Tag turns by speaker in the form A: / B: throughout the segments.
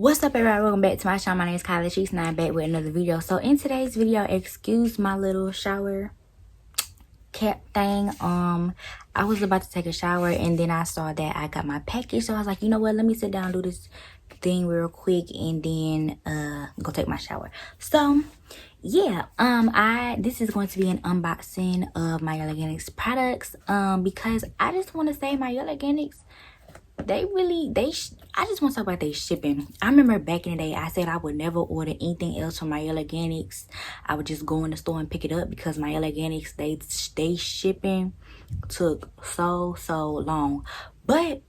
A: What's up, everybody? Welcome back to my channel. My name is Kylie Cheeks, and I'm back with another video. So in today's video, excuse my little shower cap thing. I was about to take a shower and then I saw that I got my package, so I was like, you know what, let me sit down and do this thing real quick and then go take my shower. So yeah, this is going to be an unboxing of my Mielle Organics products, because I just want to say my Mielle Organics, I just want to talk about their shipping. I remember back in the day, I said I would never order anything else from Mielle Organics. I would just go in the store and pick it up because Mielle Organics, they shipping took so long. But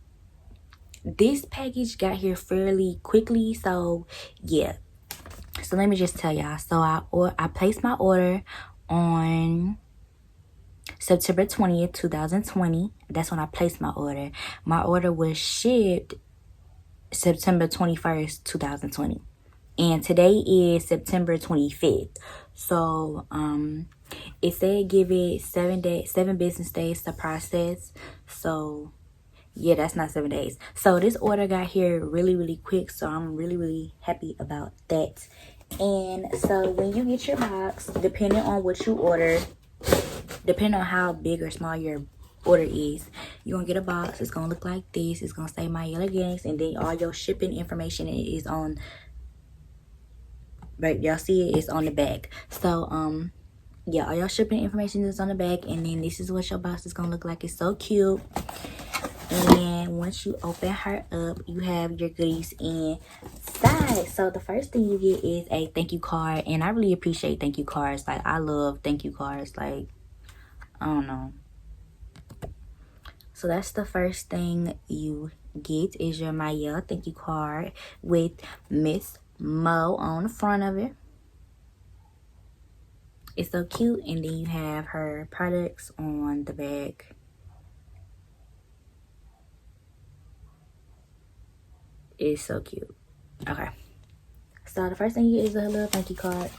A: this package got here fairly quickly, so yeah. So let me just tell y'all. So I placed my order on September 20th, 2020. That's when I placed my order. My order was shipped September 21st, 2020. And today is September 25th. So it said give it 7 business days to process. So yeah, that's not 7 days. So this order got here really quick, so I'm really happy about that. And so when you get your box, depending on what you order, depending on how big or small your order is, you're gonna get a box. It's gonna look like this. It's gonna say Mielle Organics, and then all your shipping information is on, right, y'all see it, it's on the back. So yeah, all your shipping information is on the back, and then this is what your box is gonna look like. It's so cute. And once you open her up, you have your goodies inside. So the first thing you get is a thank you card, and I really appreciate thank you cards. Like, I love thank you cards. Like, I don't know. So that's the first thing you get, is your Mielle thank you card with Miss Mo on the front of it. It's so cute. And then you have her products on the back. It's so cute. Okay. So the first thing you get is a little thank you card.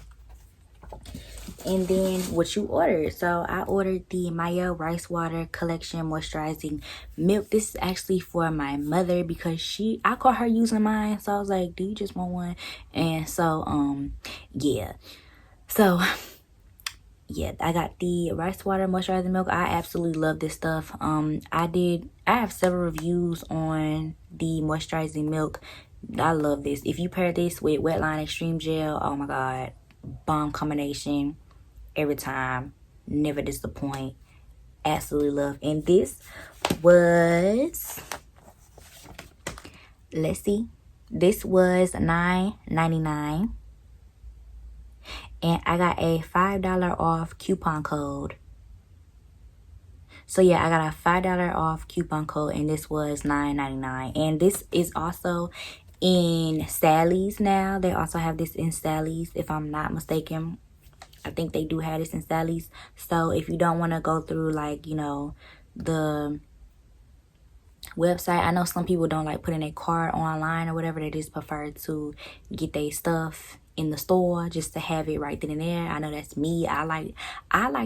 A: And then what you ordered. So I ordered the Mielle Rice Water Collection Moisturizing Milk. This is actually for my mother because I caught her using mine. So I was like, do you just want one? And so, yeah. So, yeah, I got the Rice Water Moisturizing Milk. I absolutely love this stuff. I have several reviews on the moisturizing milk. I love this. If you pair this with Wetline Extreme Gel, oh my God, bomb combination. Every time, never disappoint. Absolutely love. And this was, let's see, this was $9.99, and I got a $5 off coupon code. So yeah, I got a $5 off coupon code, and this was $9.99. And this is also in Sally's now. They also have this in Sally's, if I'm not mistaken. I think they do have this in Sally's. So if you don't want to go through, like, you know, the website, I know some people don't like putting their card online or whatever. They just prefer to get their stuff in the store just to have it right then and there. I know that's me. I like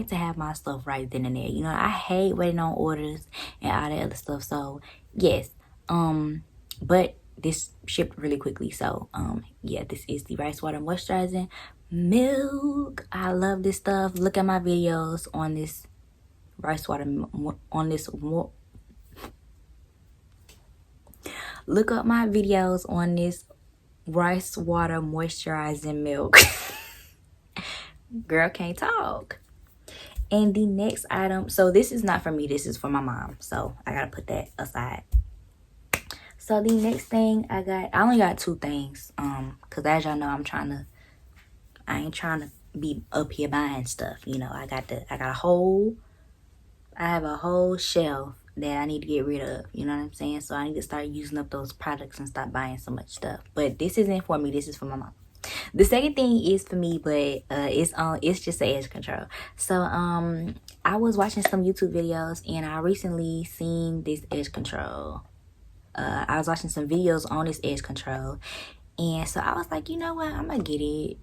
A: to have my stuff right then and there. You know, I hate waiting on orders and all that other stuff. So yes, but this shipped really quickly. So yeah, this is the Rice Water Moisturizing Milk. I love this stuff. Look at my videos on this rice water, look up my videos on this rice water moisturizing milk. Girl can't talk. And the next item, so this is not for me, this is for my mom, so I gotta put that aside. So the next thing I only got 2 things, because as y'all know, I ain't trying to be up here buying stuff, you know. I have a whole shelf that I need to get rid of, you know what I'm saying? So I need to start using up those products and stop buying so much stuff. But this isn't for me, this is for my mom. The second thing is for me, but it's just the edge control. So I was watching some YouTube videos, and I recently seen this edge control. I was watching some videos on this edge control, and so I was like, you know what, I'm gonna get it.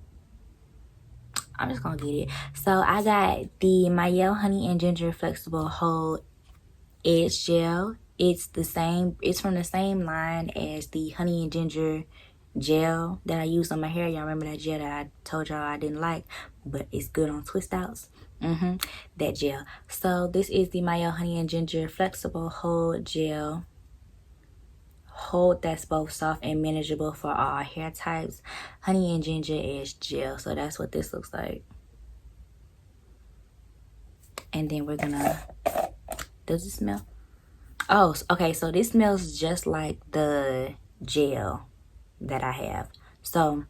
A: I'm just gonna get it. So I got the Mielle Honey and Ginger Flexible Hold Edge Gel. It's from the same line as the Honey and Ginger gel that I used on my hair. Y'all remember that gel that I told y'all I didn't like, but it's good on twist outs? That gel. So this is the Mielle Honey and Ginger Flexible Hold Gel. Hold that's both soft and manageable for all hair types. Honey and ginger edge gel. So that's what this looks like. And then we're gonna, does it smell? Oh, okay, so this smells just like the gel that I have. So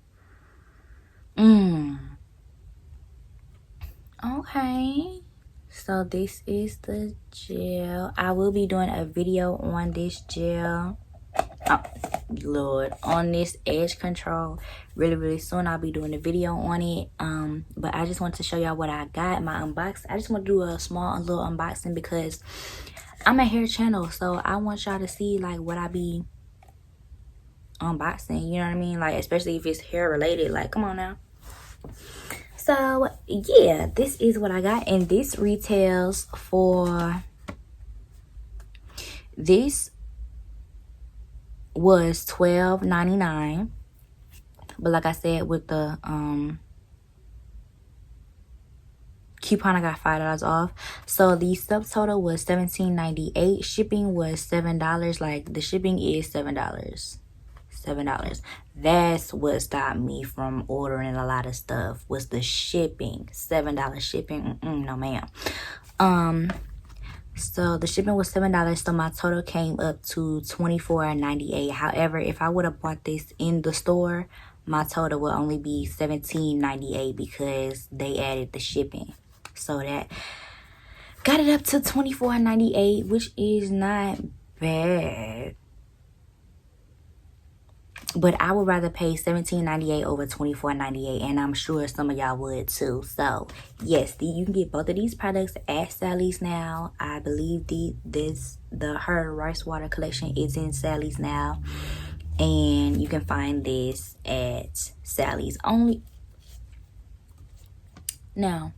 A: okay, so this is the gel. I will be doing a video on this gel, oh Lord, on this edge control really soon. I'll be doing a video on it. But I just want to show y'all what I got, my unboxing. I just want to do a small little unboxing because I'm a hair channel, so I want y'all to see like what I be unboxing, you know what I mean? Like, especially if it's hair related, like, come on now. So yeah, this is what I got, and this retails for, this was $12.99, but like I said, with the coupon I got $5 off, so the subtotal was $17.98. Shipping was $7. Like, the shipping is $7. That's what stopped me from ordering a lot of stuff, was the shipping. $7 shipping, no ma'am. So the shipping was $7, so my total came up to $24.98. However, if I would have bought this in the store, my total would only be $17.98 because they added the shipping. So that got it up to $24.98, which is not bad. But I would rather pay $17.98 over $24.98, and I'm sure some of y'all would too. So yes, you can get both of these products at Sally's now. I believe the her rice water collection is in Sally's now, and you can find this at Sally's only. Now,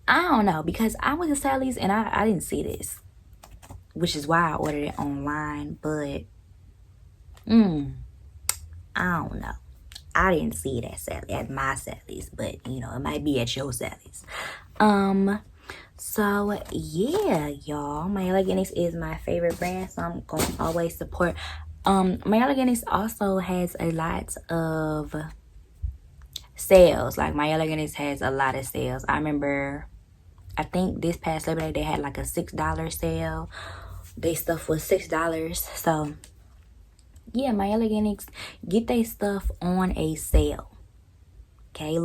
A: I don't know, because I went to Sally's and I didn't see this, which is why I ordered it online. But I don't know. I didn't see it at my Sally's, but you know, it might be at your Sally's. So yeah, y'all, Mielle Organics is my favorite brand, so I'm gonna always support. Mielle Organics also has a lot of sales. Like, Mielle Organics has a lot of sales. I remember, I think this past Labor Day they had like a $6 sale. They stuff was $6. So yeah, Mielle Organics, get their stuff on a sale. Okay, you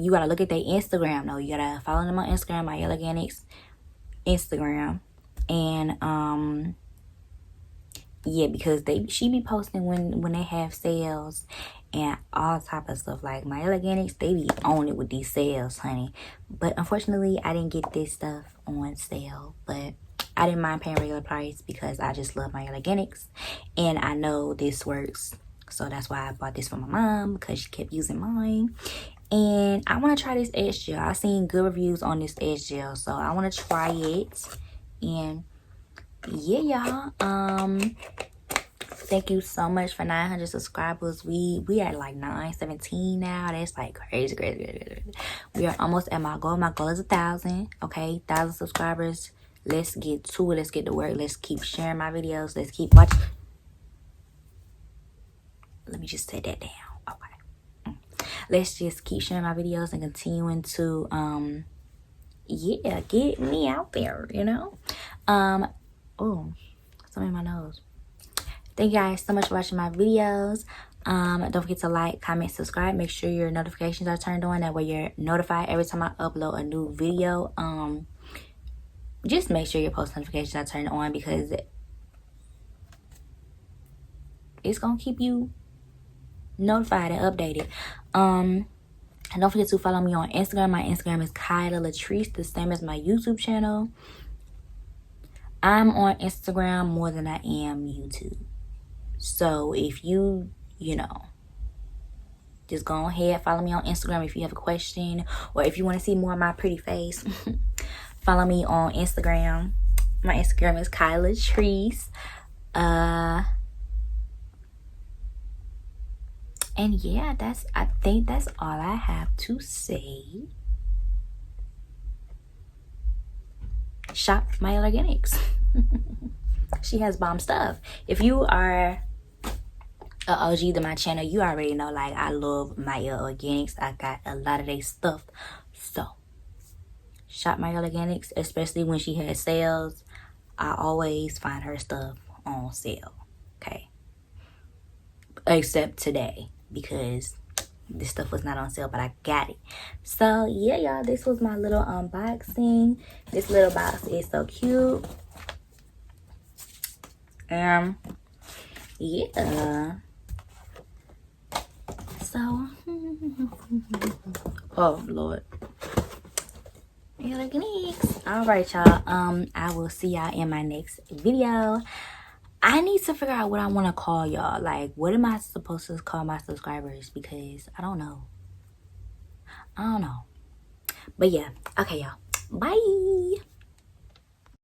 A: gotta look at their Instagram though. You gotta follow them on Instagram, Mielle Organics Instagram. And yeah, because she be posting when they have sales and all type of stuff. Like, Mielle Organics, they be on it with these sales, honey. But unfortunately, I didn't get this stuff on sale, but I didn't mind paying regular price because I just love Mielle Organics and I know this works. So that's why I bought this for my mom, because she kept using mine. And I want to try this edge gel. I've seen good reviews on this edge gel, so I want to try it. And yeah, y'all, thank you so much for 900 subscribers. We are like 917 now. That's like crazy. We are almost at my goal. My goal is 1,000. Okay, 1,000 subscribers. Let's get to it. Let's get to work. Let's keep sharing my videos. Let's keep watching. Let me just set that down. Okay. Let's just keep sharing my videos and continuing to yeah, get me out there, you know. Oh, something in my nose. Thank you guys so much for watching my videos. Don't forget to like, comment, subscribe. Make sure your notifications are turned on. That way you're notified every time I upload a new video. Just make sure your post notifications are turned on, because it's gonna keep you notified and updated. And don't forget to follow me on Instagram. My Instagram is Kyla Latrice, the same as my YouTube channel. I'm on Instagram more than I am YouTube. So if you know, just go ahead, follow me on Instagram if you have a question, or if you want to see more of my pretty face. Follow me on Instagram. My Instagram is Kyla Latrice. And yeah, I think that's all I have to say. Shop Mielle Organics. She has bomb stuff. If you are a OG to my channel, you already know, like, I love Mielle Organics. I got a lot of their stuff. So shop Mielle Organics, especially when she has sales. I always find her stuff on sale. Okay, except today because this stuff was not on sale, but I got it. So yeah, y'all, this was my little unboxing. This little box is so cute. Yeah. So oh Lord. All right, y'all. I will see y'all in my next video. I need to figure out what I want to call y'all. Like, what am I supposed to call my subscribers? Because I don't know. But yeah. Okay, y'all. Bye.